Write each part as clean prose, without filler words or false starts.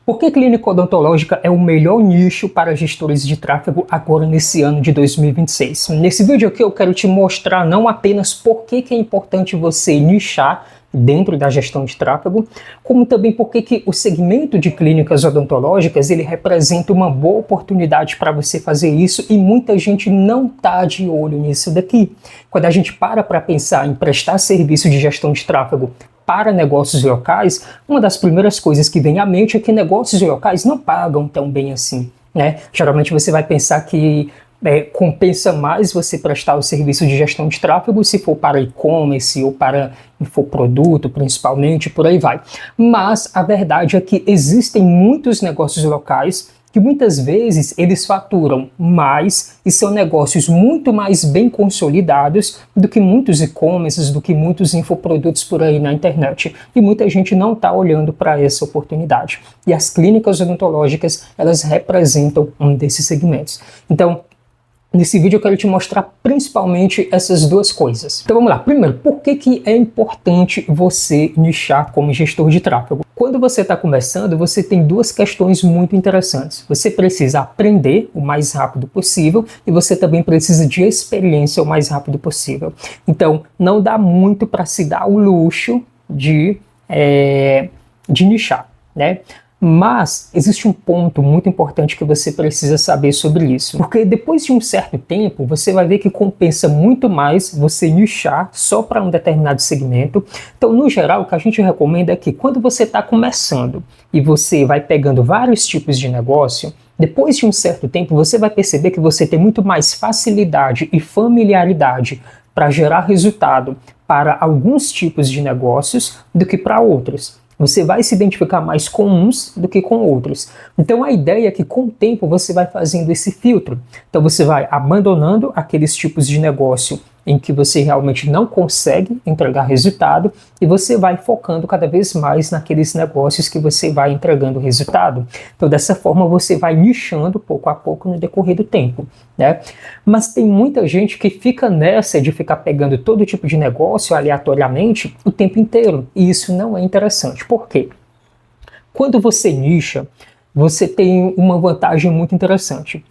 Por que clínica odontológica é o melhor nicho para gestores de tráfego agora nesse ano de 2026? Nesse vídeo aqui eu quero te mostrar não apenas por que é importante você nichar dentro da gestão de tráfego, como também por que o segmento de clínicas odontológicas ele representa uma boa oportunidade para você fazer isso e muita gente não está de olho nisso daqui. Quando a gente para pensar em prestar serviço de gestão de tráfego para negócios locais, uma das primeiras coisas que vem à mente é que negócios locais não pagam tão bem assim, né? Geralmente você vai pensar que compensa mais você prestar o serviço de gestão de tráfego se for para e-commerce ou para infoproduto, principalmente, por aí vai. Mas a verdade é que existem muitos negócios locais que muitas vezes eles faturam mais e são negócios muito mais bem consolidados do que muitos e-commerces, do que muitos infoprodutos por aí na internet. E muita gente não está olhando para essa oportunidade. E as clínicas odontológicas, elas representam um desses segmentos. Então, nesse vídeo eu quero te mostrar principalmente essas duas coisas. Então vamos lá. Primeiro, por que é importante você nichar como gestor de tráfego? Quando você está começando, você tem duas questões muito interessantes. Você precisa aprender o mais rápido possível e você também precisa de experiência o mais rápido possível. Então não dá muito para se dar o luxo de nichar, né? Mas existe um ponto muito importante que você precisa saber sobre isso. Porque depois de um certo tempo, você vai ver que compensa muito mais você nichar só para um determinado segmento. Então, no geral, o que a gente recomenda é que quando você está começando e você vai pegando vários tipos de negócio, depois de um certo tempo, você vai perceber que você tem muito mais facilidade e familiaridade para gerar resultado para alguns tipos de negócios do que para outros. Você vai se identificar mais com uns do que com outros. Então a ideia é que com o tempo você vai fazendo esse filtro. Então você vai abandonando aqueles tipos de negócio em que você realmente não consegue entregar resultado e você vai focando cada vez mais naqueles negócios que você vai entregando resultado. Então dessa forma você vai nichando pouco a pouco no decorrer do tempo, né? Mas tem muita gente que fica nessa de ficar pegando todo tipo de negócio aleatoriamente o tempo inteiro e isso não é interessante. Por quê? Quando você nicha, você tem uma vantagem muito interessante.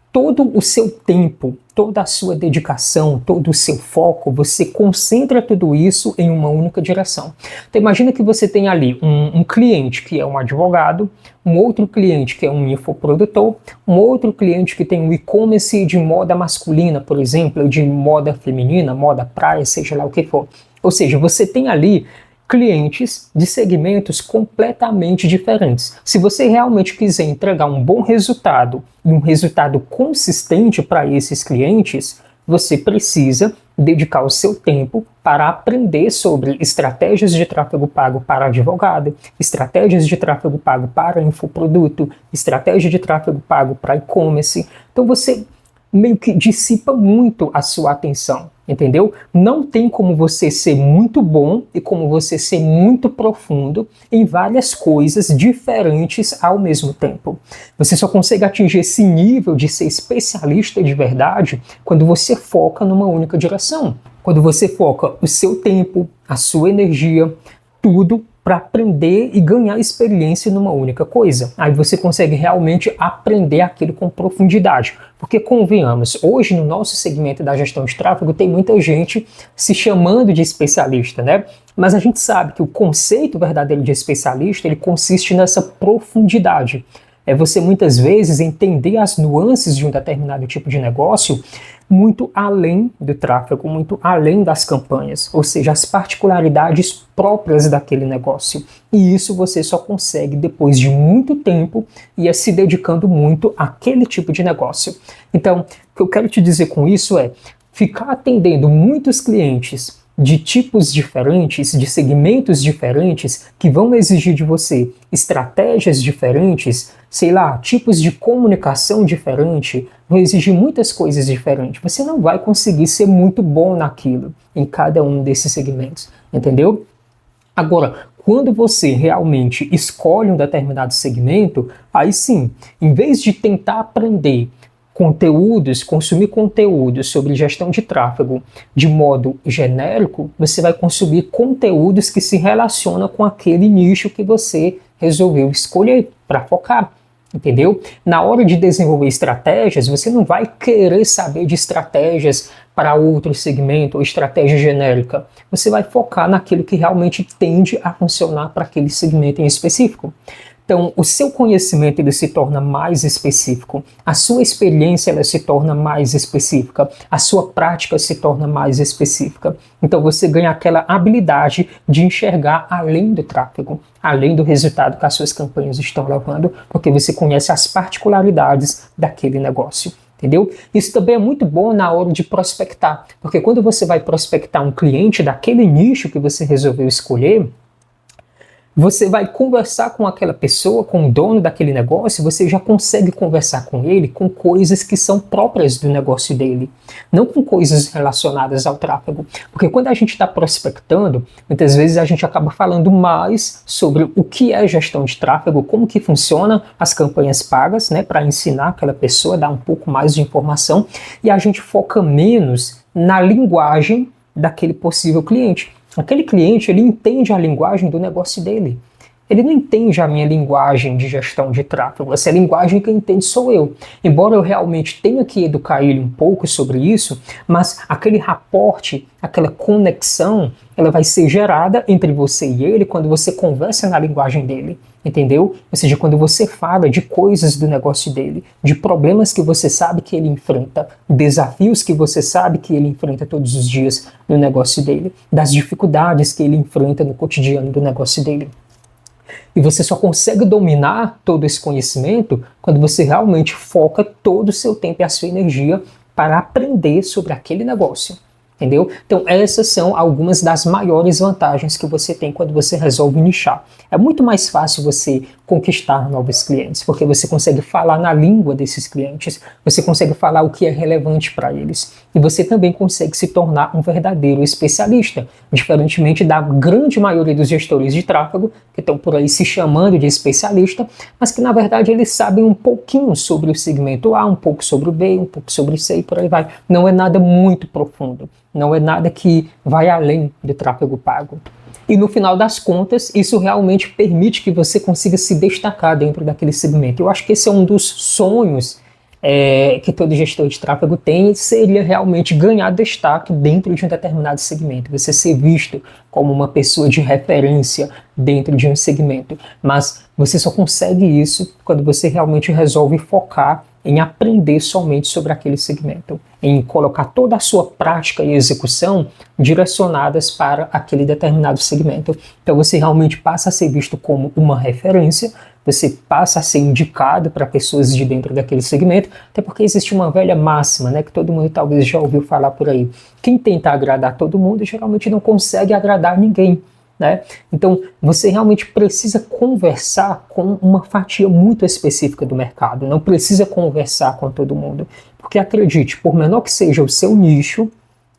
Todo o seu tempo, toda a sua dedicação, todo o seu foco, você concentra tudo isso em uma única direção. Então imagina que você tem ali um cliente que é um advogado, um outro cliente que é um infoprodutor, um outro cliente que tem um e-commerce de moda masculina, por exemplo, ou de moda feminina, moda praia, seja lá o que for. Ou seja, você tem ali clientes de segmentos completamente diferentes. Se você realmente quiser entregar um bom resultado e um resultado consistente para esses clientes, você precisa dedicar o seu tempo para aprender sobre estratégias de tráfego pago para advogado, estratégias de tráfego pago para infoproduto, estratégia de tráfego pago para e-commerce. Então você meio que dissipa muito a sua atenção, entendeu? Não tem como você ser muito bom e como você ser muito profundo em várias coisas diferentes ao mesmo tempo. Você só consegue atingir esse nível de ser especialista de verdade quando você foca numa única direção. Quando você foca o seu tempo, a sua energia, tudo para aprender e ganhar experiência numa única coisa. Aí você consegue realmente aprender aquilo com profundidade. Porque, convenhamos, hoje no nosso segmento da gestão de tráfego tem muita gente se chamando de especialista, né? Mas a gente sabe que o conceito verdadeiro de especialista, ele consiste nessa profundidade. É você muitas vezes entender as nuances de um determinado tipo de negócio muito além do tráfego, muito além das campanhas, ou seja, as particularidades próprias daquele negócio. E isso você só consegue depois de muito tempo e se dedicando muito àquele tipo de negócio. Então, o que eu quero te dizer com isso é ficar atendendo muitos clientes de tipos diferentes, de segmentos diferentes, que vão exigir de você estratégias diferentes, sei lá, tipos de comunicação diferente, vão exigir muitas coisas diferentes. Você não vai conseguir ser muito bom naquilo, em cada um desses segmentos, entendeu? Agora, quando você realmente escolhe um determinado segmento, aí sim, em vez de tentar aprender conteúdos, consumir conteúdos sobre gestão de tráfego de modo genérico, você vai consumir conteúdos que se relacionam com aquele nicho que você resolveu escolher para focar. Entendeu? Na hora de desenvolver estratégias, você não vai querer saber de estratégias para outro segmento ou estratégia genérica. Você vai focar naquilo que realmente tende a funcionar para aquele segmento em específico. Então, o seu conhecimento ele se torna mais específico, a sua experiência ela se torna mais específica, a sua prática se torna mais específica. Então, você ganha aquela habilidade de enxergar além do tráfego, além do resultado que as suas campanhas estão levando, porque você conhece as particularidades daquele negócio. Entendeu? Isso também é muito bom na hora de prospectar, porque quando você vai prospectar um cliente daquele nicho que você resolveu escolher, você vai conversar com aquela pessoa, com o dono daquele negócio, você já consegue conversar com ele com coisas que são próprias do negócio dele, não com coisas relacionadas ao tráfego. Porque quando a gente está prospectando, muitas vezes a gente acaba falando mais sobre o que é gestão de tráfego, como que funciona as campanhas pagas, né, para ensinar aquela pessoa, dar um pouco mais de informação, e a gente foca menos na linguagem daquele possível cliente. Aquele cliente, ele entende a linguagem do negócio dele. Ele não entende a minha linguagem de gestão de tráfego. Essa linguagem que entende sou eu. Embora eu realmente tenha que educar ele um pouco sobre isso, mas aquele raporte, aquela conexão, ela vai ser gerada entre você e ele quando você conversa na linguagem dele. Entendeu? Ou seja, quando você fala de coisas do negócio dele, de problemas que você sabe que ele enfrenta, desafios que você sabe que ele enfrenta todos os dias no negócio dele, das dificuldades que ele enfrenta no cotidiano do negócio dele. E você só consegue dominar todo esse conhecimento quando você realmente foca todo o seu tempo e a sua energia para aprender sobre aquele negócio. Entendeu? Então essas são algumas das maiores vantagens que você tem quando você resolve nichar. É muito mais fácil você conquistar novos clientes, porque você consegue falar na língua desses clientes, você consegue falar o que é relevante para eles, e você também consegue se tornar um verdadeiro especialista, diferentemente da grande maioria dos gestores de tráfego, que estão por aí se chamando de especialista, mas que na verdade eles sabem um pouquinho sobre o segmento A, um pouco sobre o B, um pouco sobre o C e por aí vai. Não é nada muito profundo. Não é nada que vai além do tráfego pago. E no final das contas, isso realmente permite que você consiga se destacar dentro daquele segmento. Eu acho que esse é um dos sonhos que todo gestor de tráfego tem, seria realmente ganhar destaque dentro de um determinado segmento. Você ser visto como uma pessoa de referência dentro de um segmento. Mas você só consegue isso quando você realmente resolve focar em aprender somente sobre aquele segmento, em colocar toda a sua prática e execução direcionadas para aquele determinado segmento. Então você realmente passa a ser visto como uma referência, você passa a ser indicado para pessoas de dentro daquele segmento, até porque existe uma velha máxima, né, que todo mundo talvez já ouviu falar por aí. Quem tenta agradar todo mundo geralmente não consegue agradar ninguém. Né? Então, você realmente precisa conversar com uma fatia muito específica do mercado, não precisa conversar com todo mundo, porque acredite, por menor que seja o seu nicho,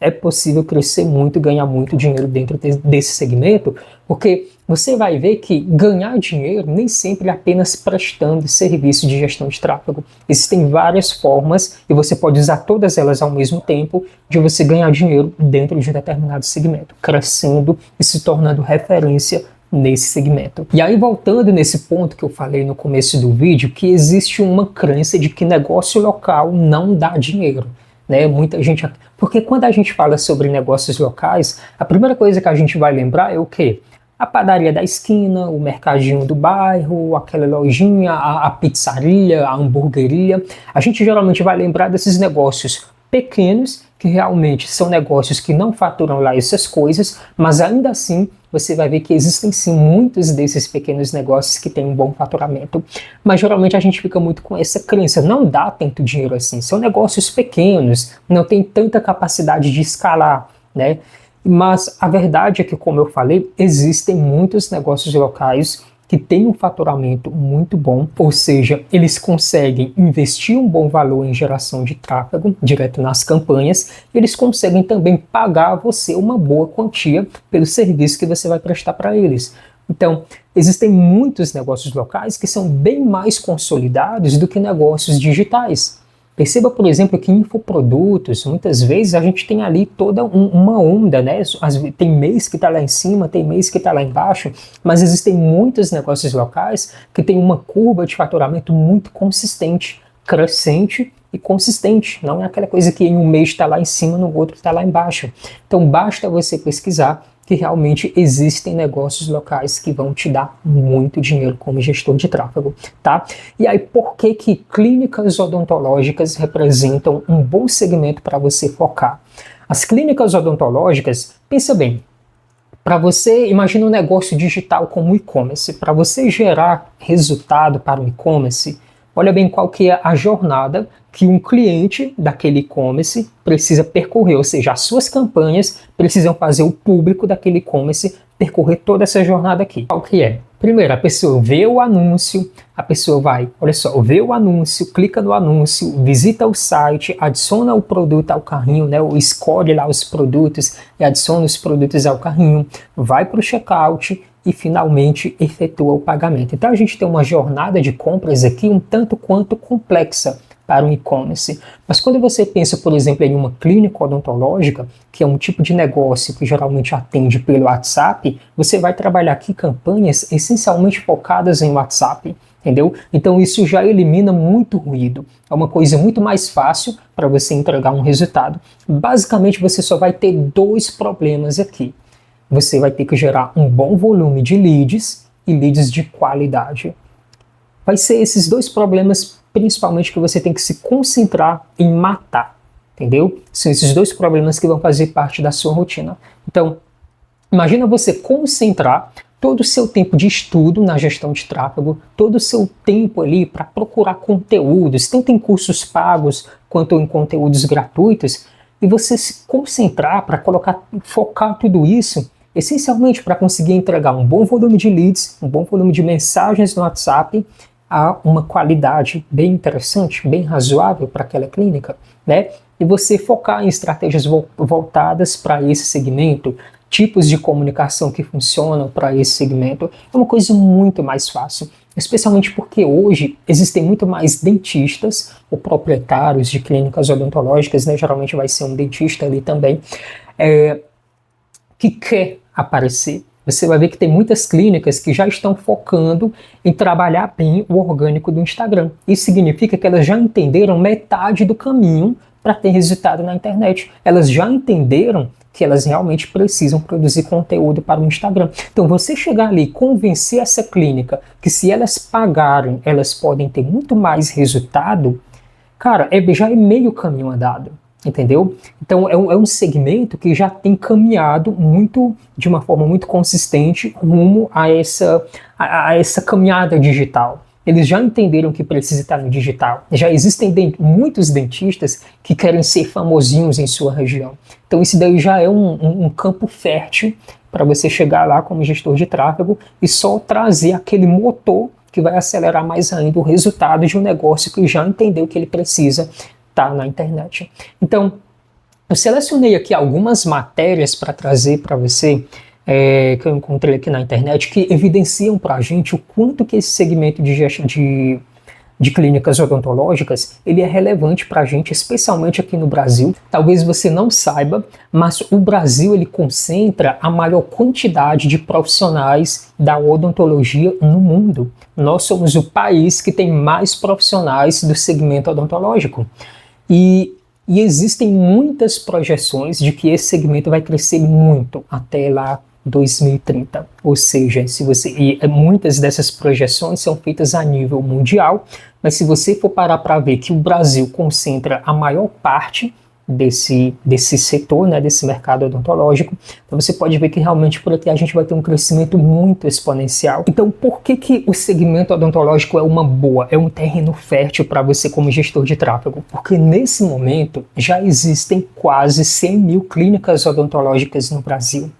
é possível crescer muito e ganhar muito dinheiro dentro desse segmento, porque você vai ver que ganhar dinheiro nem sempre é apenas prestando serviço de gestão de tráfego. Existem várias formas, e você pode usar todas elas ao mesmo tempo, de você ganhar dinheiro dentro de um determinado segmento, crescendo e se tornando referência nesse segmento. E aí, voltando nesse ponto que eu falei no começo do vídeo, que existe uma crença de que negócio local não dá dinheiro. Né? Muita gente... Porque quando a gente fala sobre negócios locais, a primeira coisa que a gente vai lembrar é o quê? A padaria da esquina, o mercadinho do bairro, aquela lojinha, a pizzaria, a hamburgueria. A gente geralmente vai lembrar desses negócios pequenos, que realmente são negócios que não faturam lá essas coisas, mas ainda assim você vai ver que existem sim muitos desses pequenos negócios que têm um bom faturamento. Mas geralmente a gente fica muito com essa crença, não dá tanto dinheiro assim, são negócios pequenos, não tem tanta capacidade de escalar, né? Mas a verdade é que, como eu falei, existem muitos negócios locais que têm um faturamento muito bom, ou seja, eles conseguem investir um bom valor em geração de tráfego direto nas campanhas, e eles conseguem também pagar a você uma boa quantia pelo serviço que você vai prestar para eles. Então, existem muitos negócios locais que são bem mais consolidados do que negócios digitais. Perceba, por exemplo, que em infoprodutos, muitas vezes a gente tem ali toda uma onda, né? Tem mês que está lá em cima, tem mês que está lá embaixo, mas existem muitos negócios locais que têm uma curva de faturamento muito consistente, crescente e consistente. Não é aquela coisa que em um mês está lá em cima, no outro está lá embaixo. Então basta você pesquisar que realmente existem negócios locais que vão te dar muito dinheiro como gestor de tráfego, tá? E aí, por que que clínicas odontológicas representam um bom segmento para você focar? As clínicas odontológicas, pensa bem, para você, imagina um negócio digital como e-commerce, para você gerar resultado para o e-commerce, olha bem qual que é a jornada que um cliente daquele e-commerce precisa percorrer, ou seja, as suas campanhas precisam fazer o público daquele e-commerce percorrer toda essa jornada aqui. Qual que é? Primeiro, a pessoa vê o anúncio, a pessoa vai, olha só, vê o anúncio, clica no anúncio, visita o site, adiciona o produto ao carrinho, né, ou escolhe lá os produtos e adiciona os produtos ao carrinho, vai para o checkout e finalmente efetua o pagamento. Então a gente tem uma jornada de compras aqui um tanto quanto complexa para um e-commerce. Mas quando você pensa, por exemplo, em uma clínica odontológica, que é um tipo de negócio que geralmente atende pelo WhatsApp, você vai trabalhar aqui campanhas essencialmente focadas em WhatsApp, entendeu? Então isso já elimina muito ruído. É uma coisa muito mais fácil para você entregar um resultado. Basicamente você só vai ter dois problemas aqui. Você vai ter que gerar um bom volume de leads e leads de qualidade. Vai ser esses dois problemas principalmente que você tem que se concentrar em matar, entendeu? São esses dois problemas que vão fazer parte da sua rotina. Então, imagina você concentrar todo o seu tempo de estudo na gestão de tráfego, todo o seu tempo ali para procurar conteúdos, tanto em cursos pagos quanto em conteúdos gratuitos, e você se concentrar para focar tudo isso essencialmente para conseguir entregar um bom volume de leads, um bom volume de mensagens no WhatsApp, a uma qualidade bem interessante, bem razoável para aquela clínica, né? E você focar em estratégias voltadas para esse segmento, tipos de comunicação que funcionam para esse segmento, é uma coisa muito mais fácil, especialmente porque hoje existem muito mais dentistas ou proprietários de clínicas odontológicas, né? Geralmente vai ser um dentista ali também, que quer aparecer. Você vai ver que tem muitas clínicas que já estão focando em trabalhar bem o orgânico do Instagram. Isso significa que elas já entenderam metade do caminho para ter resultado na internet. Elas já entenderam que elas realmente precisam produzir conteúdo para o Instagram. Então você chegar ali e convencer essa clínica que se elas pagarem, elas podem ter muito mais resultado, cara, já é meio caminho andado. Entendeu? Então é um segmento que já tem caminhado de uma forma muito consistente rumo a essa caminhada digital. Eles já entenderam que precisa estar no digital. Já existem muitos dentistas que querem ser famosinhos em sua região. Então isso daí já é um campo fértil para você chegar lá como gestor de tráfego e só trazer aquele motor que vai acelerar mais ainda o resultado de um negócio que já entendeu que ele precisa na internet. Então, eu selecionei aqui algumas matérias para trazer para você, que eu encontrei aqui na internet, que evidenciam para a gente o quanto que esse segmento de clínicas odontológicas ele é relevante para a gente, especialmente aqui no Brasil. Talvez você não saiba, mas o Brasil ele concentra a maior quantidade de profissionais da odontologia no mundo. Nós somos o país que tem mais profissionais do segmento odontológico. E existem muitas projeções de que esse segmento vai crescer muito até lá 2030. Ou seja, muitas dessas projeções são feitas a nível mundial, mas se você for parar para ver que o Brasil concentra a maior parte desse setor, né, desse mercado odontológico, então você pode ver que realmente por aqui a gente vai ter um crescimento muito exponencial. Então por que o segmento odontológico é um terreno fértil para você como gestor de tráfego? Porque nesse momento já existem quase 100 mil clínicas odontológicas no Brasil.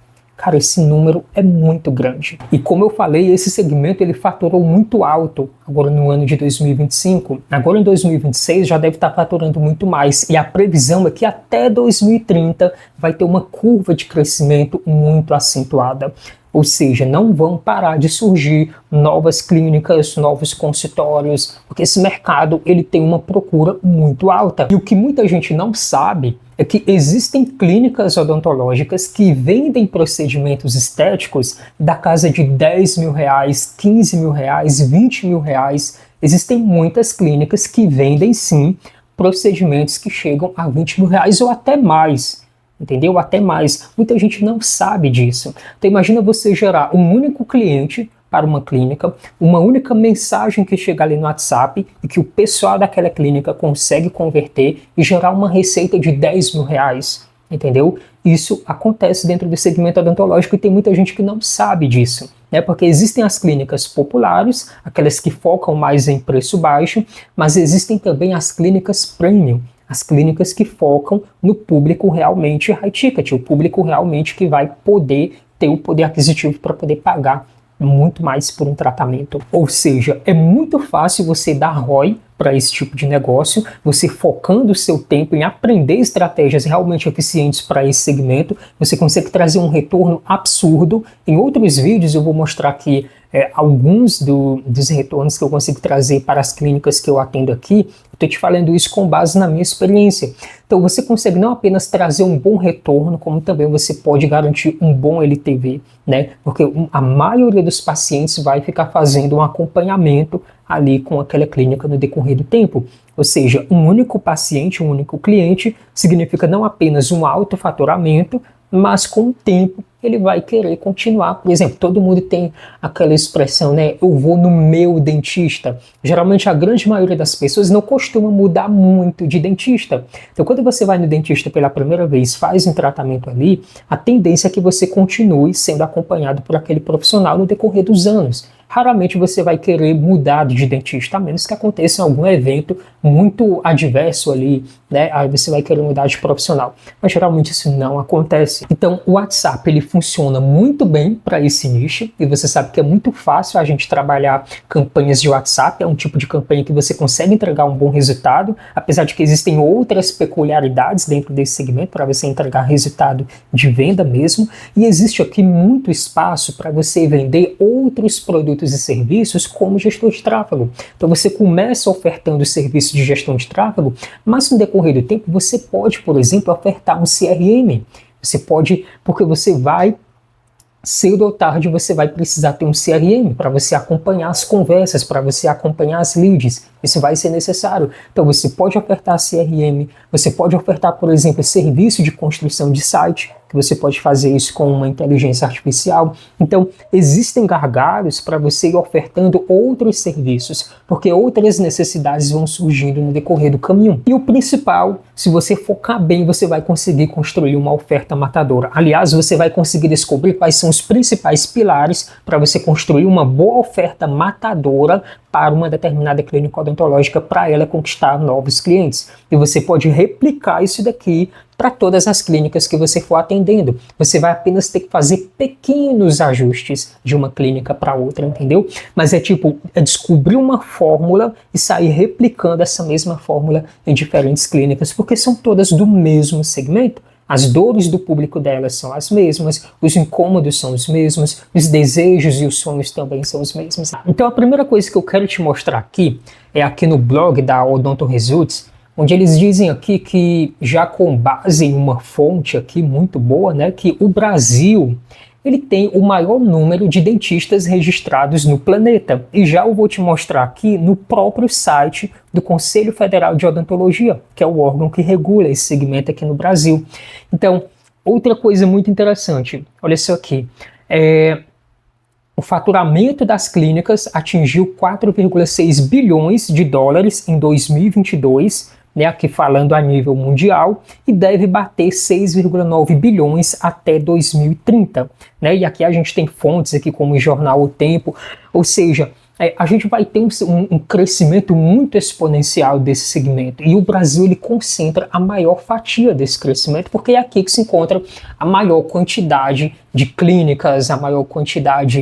Cara, esse número é muito grande. E como eu falei, esse segmento ele faturou muito alto agora no ano de 2025. Agora em 2026 já deve estar faturando muito mais. E a previsão é que até 2030 vai ter uma curva de crescimento muito acentuada. Ou seja, não vão parar de surgir novas clínicas, novos consultórios, porque esse mercado ele tem uma procura muito alta. E o que muita gente não sabe é que existem clínicas odontológicas que vendem procedimentos estéticos da casa de 10 mil reais, 15 mil reais, 20 mil reais. Existem muitas clínicas que vendem sim procedimentos que chegam a 20 mil reais ou até mais. Entendeu? Até mais. Muita gente não sabe disso. Então imagina você gerar um único cliente para uma clínica, uma única mensagem que chega ali no WhatsApp e que o pessoal daquela clínica consegue converter e gerar uma receita de 10 mil reais. Entendeu? Isso acontece dentro do segmento odontológico e tem muita gente que não sabe disso, né? Porque existem as clínicas populares, aquelas que focam mais em preço baixo, mas existem também as clínicas premium, as clínicas que focam no público realmente high ticket, o público realmente que vai poder ter o poder aquisitivo para poder pagar muito mais por um tratamento. Ou seja, é muito fácil você dar ROI para esse tipo de negócio, você focando o seu tempo em aprender estratégias realmente eficientes para esse segmento, você consegue trazer um retorno absurdo. Em outros vídeos eu vou mostrar aqui alguns dos retornos que eu consigo trazer para as clínicas que eu atendo aqui. Estou te falando isso com base na minha experiência. Então você consegue não apenas trazer um bom retorno, como também você pode garantir um bom LTV, né? Porque a maioria dos pacientes vai ficar fazendo um acompanhamento ali com aquela clínica no decorrer do tempo. Ou seja, um único paciente, um único cliente, significa não apenas um alto faturamento, mas com o tempo ele vai querer continuar. Por exemplo, todo mundo tem aquela expressão, né? Eu vou no meu dentista. Geralmente a grande maioria das pessoas não costuma mudar muito de dentista. Então quando você vai no dentista pela primeira vez, faz um tratamento ali, a tendência é que você continue sendo acompanhado por aquele profissional no decorrer dos anos. Raramente você vai querer mudar de dentista, a menos que aconteça algum evento muito adverso ali, né? Aí você vai querer mudar de profissional. Mas geralmente isso não acontece. Então o WhatsApp ele funciona muito bem para esse nicho e você sabe que é muito fácil a gente trabalhar campanhas de WhatsApp. É um tipo de campanha que você consegue entregar um bom resultado, apesar de que existem outras peculiaridades dentro desse segmento para você entregar resultado de venda mesmo. E existe aqui muito espaço para você vender outros produtos e serviços como gestor de tráfego. Então você começa ofertando serviços de gestão de tráfego, mas no decorrer do tempo você pode, por exemplo, ofertar um CRM. Você pode, porque você vai, cedo ou tarde, você vai precisar ter um CRM para você acompanhar as conversas, para você acompanhar as leads. Isso vai ser necessário. Então você pode ofertar CRM, você pode ofertar, por exemplo, serviço de construção de site, que você pode fazer isso com uma inteligência artificial. Então, existem gargalos para você ir ofertando outros serviços, porque outras necessidades vão surgindo no decorrer do caminho. E o principal, se você focar bem, você vai conseguir construir uma oferta matadora. Aliás, você vai conseguir descobrir quais são os principais pilares para você construir uma boa oferta matadora para uma determinada clínica odontológica, para ela conquistar novos clientes. E você pode replicar isso daqui para todas as clínicas que você for atendendo. Você vai apenas ter que fazer pequenos ajustes de uma clínica para outra, entendeu? Mas é descobrir uma fórmula e sair replicando essa mesma fórmula em diferentes clínicas, porque são todas do mesmo segmento. As dores do público delas são as mesmas, os incômodos são os mesmos, os desejos e os sonhos também são os mesmos. Então a primeira coisa que eu quero te mostrar aqui é aqui no blog da Odonto Results, onde eles dizem aqui que, já com base em uma fonte aqui muito boa, né, que o Brasil ele tem o maior número de dentistas registrados no planeta. E já eu vou te mostrar aqui no próprio site do Conselho Federal de Odontologia, que é o órgão que regula esse segmento aqui no Brasil. Então, outra coisa muito interessante, olha só aqui, o faturamento das clínicas atingiu 4,6 bilhões de dólares em 2022, né, aqui falando a nível mundial, e deve bater 6,9 bilhões até 2030. Né? E aqui a gente tem fontes aqui como o jornal O Tempo, ou seja, a gente vai ter um crescimento muito exponencial desse segmento. E o Brasil ele concentra a maior fatia desse crescimento, porque é aqui que se encontra a maior quantidade de clínicas, a maior quantidade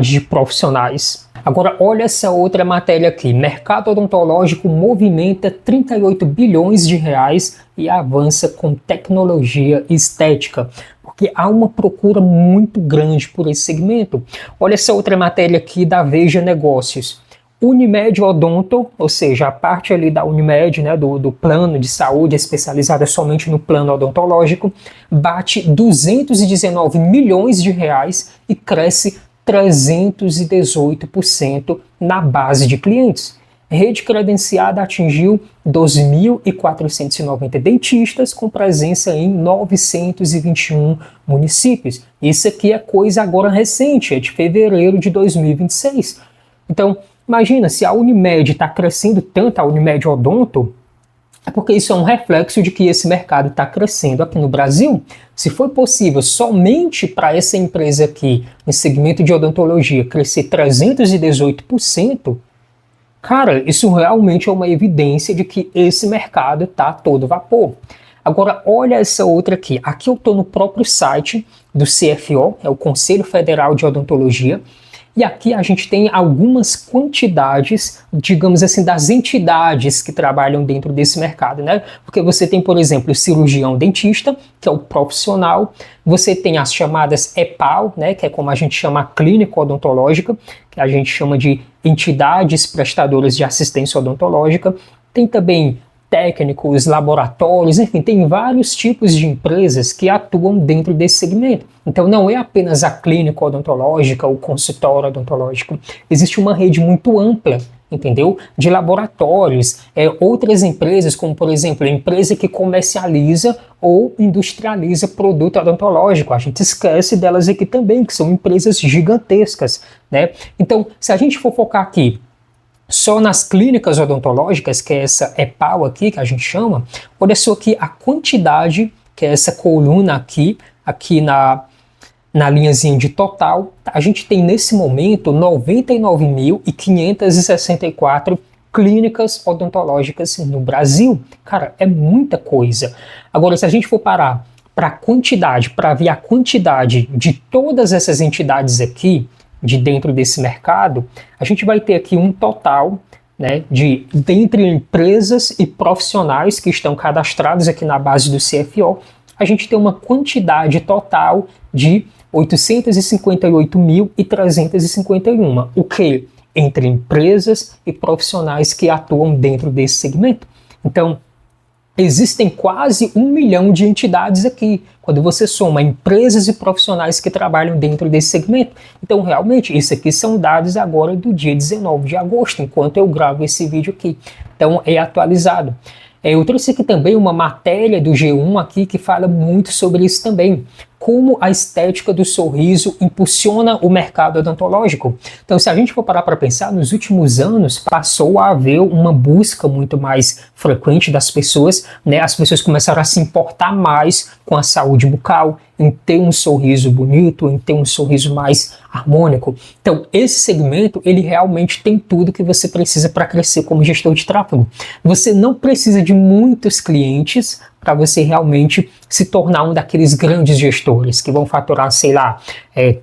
de profissionais. Agora, olha essa outra matéria aqui. Mercado odontológico movimenta 38 bilhões de reais e avança com tecnologia estética. Porque há uma procura muito grande por esse segmento. Olha essa outra matéria aqui da Veja Negócios. Unimed Odonto, ou seja, a parte ali da Unimed, né, do plano de saúde especializada somente no plano odontológico, bate 219 milhões de reais e cresce 318% na base de clientes. Rede credenciada atingiu 2.490 dentistas com presença em 921 municípios. Isso aqui é coisa agora recente, é de fevereiro de 2026. Então, imagina, se a Unimed está crescendo tanto, a Unimed Odonto, é porque isso é um reflexo de que esse mercado está crescendo aqui no Brasil. Se for possível somente para essa empresa aqui, no segmento de odontologia, crescer 318%, cara, isso realmente é uma evidência de que esse mercado está a todo vapor. Agora, olha essa outra aqui. Aqui eu estou no próprio site do CFO, é o Conselho Federal de Odontologia, e aqui a gente tem algumas quantidades, digamos assim, das entidades que trabalham dentro desse mercado, né? Porque você tem, por exemplo, o cirurgião dentista, que é o profissional, você tem as chamadas EPAL, né, que é como a gente chama a clínica odontológica, que a gente chama de entidades prestadoras de assistência odontológica, tem também técnicos, laboratórios, enfim, tem vários tipos de empresas que atuam dentro desse segmento. Então não é apenas a clínica odontológica, o consultório odontológico, existe uma rede muito ampla, entendeu? De laboratórios, outras empresas, como por exemplo, a empresa que comercializa ou industrializa produto odontológico. A gente esquece delas aqui também, que são empresas gigantescas, né? Então, se a gente for focar aqui só nas clínicas odontológicas, que é essa EPAL aqui, que a gente chama, olha só aqui a quantidade, que é essa coluna aqui na linhazinha de total, a gente tem nesse momento 99.564 clínicas odontológicas no Brasil. Cara, é muita coisa. Agora, se a gente for parar para a quantidade, para ver a quantidade de todas essas entidades aqui, de dentro desse mercado, a gente vai ter aqui um total, né, dentre empresas e profissionais que estão cadastrados aqui na base do CFO, a gente tem uma quantidade total de 858.351, o que? Entre empresas e profissionais que atuam dentro desse segmento. Então, existem quase 1 milhão de entidades aqui, quando você soma empresas e profissionais que trabalham dentro desse segmento. Então, realmente, isso aqui são dados agora do dia 19 de agosto, enquanto eu gravo esse vídeo aqui. Então, é atualizado. Eu trouxe aqui também uma matéria do G1 aqui que fala muito sobre isso também. Como a estética do sorriso impulsiona o mercado odontológico. Então, se a gente for parar para pensar, nos últimos anos passou a haver uma busca muito mais frequente das pessoas, né? As pessoas começaram a se importar mais com a saúde bucal, em ter um sorriso bonito, em ter um sorriso mais harmônico. Então, esse segmento, ele realmente tem tudo que você precisa para crescer como gestor de tráfego. Você não precisa de muitos clientes para você realmente se tornar um daqueles grandes gestores que vão faturar, sei lá,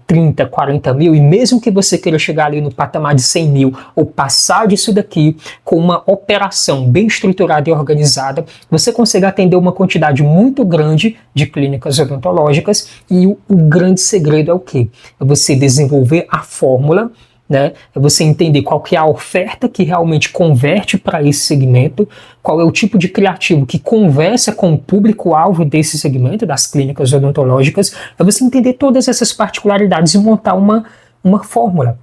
30, 40 mil, e mesmo que você queira chegar ali no patamar de 100 mil ou passar disso daqui com uma operação bem estruturada e organizada, você consegue atender uma quantidade muito grande de clínicas odontológicas, e o grande segredo é o quê? É você desenvolver a fórmula, né? É você entender qual que é a oferta que realmente converte para esse segmento, qual é o tipo de criativo que conversa com o público-alvo desse segmento, das clínicas odontológicas, é você entender todas essas particularidades e montar uma fórmula.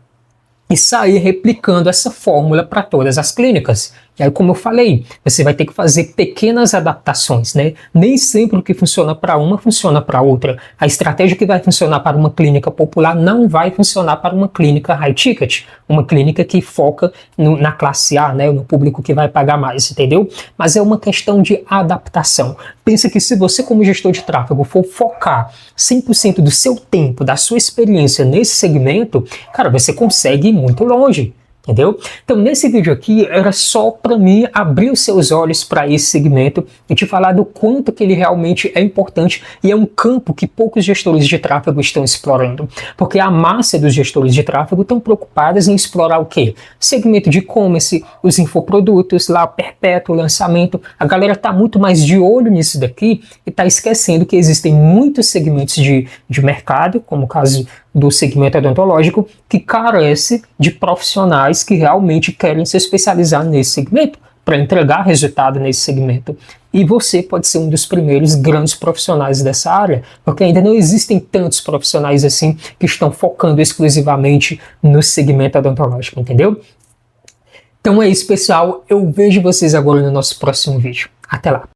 E sair replicando essa fórmula para todas as clínicas. E aí, como eu falei, você vai ter que fazer pequenas adaptações, né? Nem sempre o que funciona para uma funciona para outra. A estratégia que vai funcionar para uma clínica popular não vai funcionar para uma clínica high ticket, uma clínica que foca na classe A, né? No público que vai pagar mais, entendeu? Mas é uma questão de adaptação. Pensa que se você, como gestor de tráfego, for focar 100% do seu tempo, da sua experiência nesse segmento, cara, você consegue ir muito longe. Entendeu? Então, nesse vídeo aqui, era só para mim abrir os seus olhos para esse segmento e te falar do quanto que ele realmente é importante e é um campo que poucos gestores de tráfego estão explorando. Porque a massa dos gestores de tráfego estão preocupados em explorar o quê? Segmento de e-commerce, os infoprodutos, lá perpétuo, lançamento. A galera está muito mais de olho nisso daqui e está esquecendo que existem muitos segmentos de mercado, como o caso do segmento odontológico, que carece de profissionais que realmente querem se especializar nesse segmento, para entregar resultado nesse segmento. E você pode ser um dos primeiros grandes profissionais dessa área, porque ainda não existem tantos profissionais assim que estão focando exclusivamente no segmento odontológico, entendeu? Então é isso, pessoal. Eu vejo vocês agora no nosso próximo vídeo. Até lá!